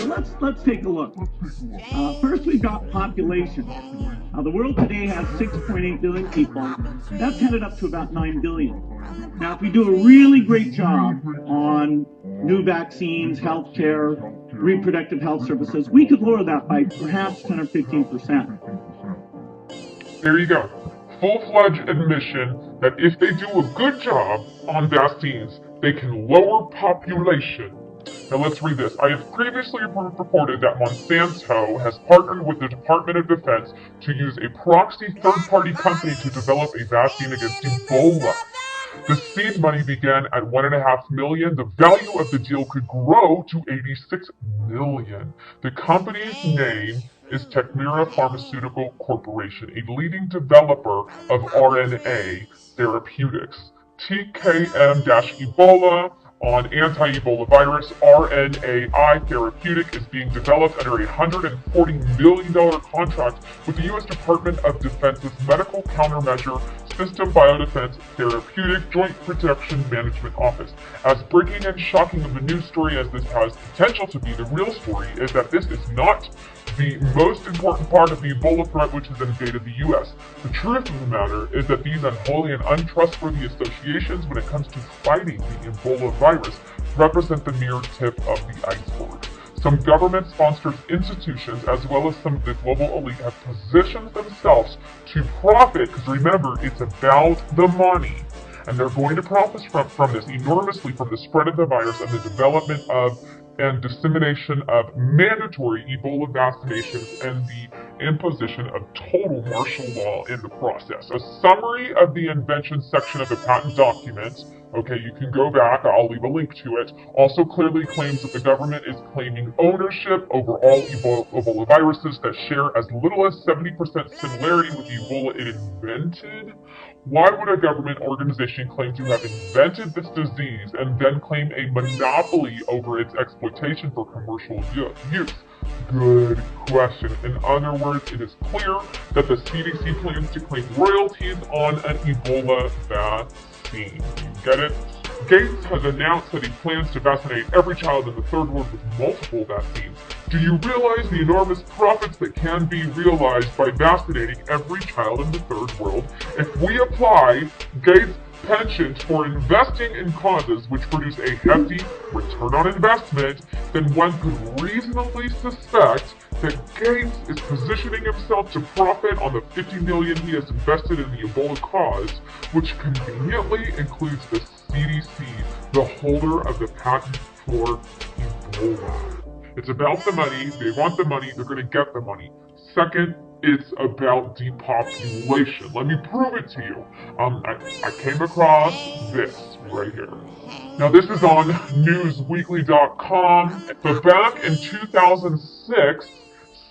let's take a look. First, we've got population. The world today has 6.8 billion people. That's headed up to about 9 billion. Now, if we do a really great job on new vaccines, healthcare, reproductive health services, we could lower that by perhaps 10 or 15%. There you go. Full-fledged admission that if they do a good job on vaccines, they can lower population. Now let's read this. I have previously reported that Monsanto has partnered with the Department of Defense to use a proxy third-party company to develop a vaccine against Ebola. The seed money began at $1.5 million. The value of the deal could grow to $86 million. The company's name is Techmira Pharmaceutical Corporation, a leading developer of RNA therapeutics. TKM-Ebola on anti-Ebola virus RNAi therapeutic is being developed under a $140 million contract with the U.S. Department of Defense's Medical Countermeasure System Biodefense Therapeutic Joint Protection Management Office. As breaking and shocking of a news story as this has potential to be, the real story is that this is not the most important part of the Ebola threat which has invaded the U.S. The truth of the matter is that these unholy and untrustworthy associations when it comes to fighting the Ebola virus represent the mere tip of the iceberg. Some government-sponsored institutions, as well as some of the global elite, have positioned themselves to profit, because remember, it's about the money. And they're going to profit from this enormously from the spread of the virus and the development of and dissemination of mandatory Ebola vaccinations and the imposition of total martial law in the process. A summary of the invention section of the patent document, okay, you can go back, I'll leave a link to it, also clearly claims that the government is claiming ownership over all Ebola viruses that share as little as 70% similarity with the Ebola it invented. Why would a government organization claim to have invented this disease and then claim a monopoly over its exploitation for commercial use? Good question. In other words, it is clear that the CDC plans to claim royalties on an Ebola vaccine. You get it? Gates has announced that he plans to vaccinate every child in the third world with multiple vaccines. Do you realize the enormous profits that can be realized by vaccinating every child in the third world? If we apply Gates' penchant for investing in causes which produce a hefty return on investment, then one could reasonably suspect that Gates is positioning himself to profit on the $50 million he has invested in the Ebola cause, which conveniently includes the CDC, the holder of the patent for Ebola. It's about the money. They want the money. They're going to get the money. Second, it's about depopulation. Let me prove it to you. I came across this right here. Now, this is on newsweekly.com. But back in 2006,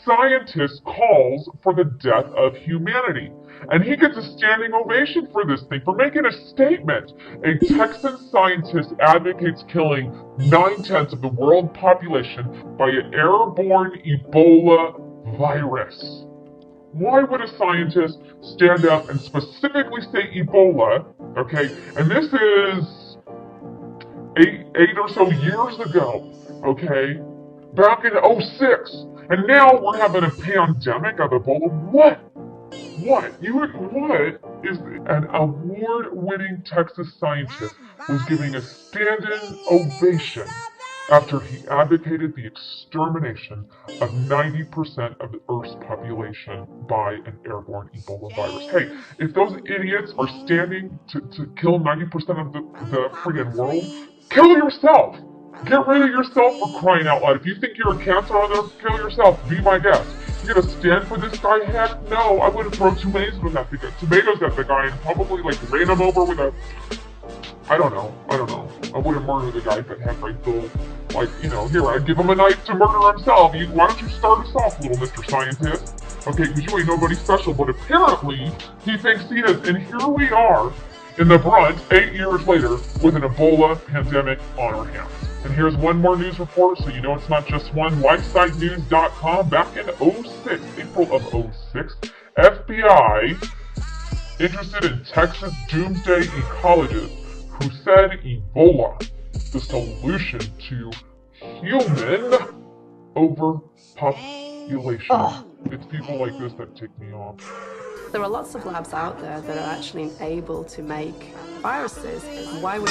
scientist calls for the death of humanity. And he gets a standing ovation for this thing, for making a statement. A Texan scientist advocates killing 9/10 of the world population by an airborne Ebola virus. Why would a scientist stand up and specifically say Ebola, okay? And this is eight or so years ago, okay? Back in 2006. And now we're having a pandemic of Ebola. What is an award-winning Texas scientist was giving a standing ovation after he advocated the extermination of 90% of the Earth's population by an airborne Ebola virus. Hey, if those idiots are standing to kill 90% of the friggin' world, kill yourself! Get rid of yourself for crying out loud. If you think you're a cancer on Earth, kill yourself. Be my guest. You're gonna stand for this guy? Heck no, I would've thrown tomatoes at the guy and probably ran him over with a... I don't know. I wouldn't murder the guy, but heck, I'd go, here, I'd give him a knife to murder himself. Why don't you start us off, little Mr. Scientist? Okay, because you ain't nobody special, but apparently he thinks he is, and here we are in the brunt, 8 years later, with an Ebola pandemic on our hands. And here's one more news report, so you know it's not just one. LifeSiteNews.com, back in April of 06, FBI interested in Texas doomsday ecologists who said Ebola, the solution to human overpopulation. It's people like this that tick me off. There are lots of labs out there that are actually able to make viruses. Why would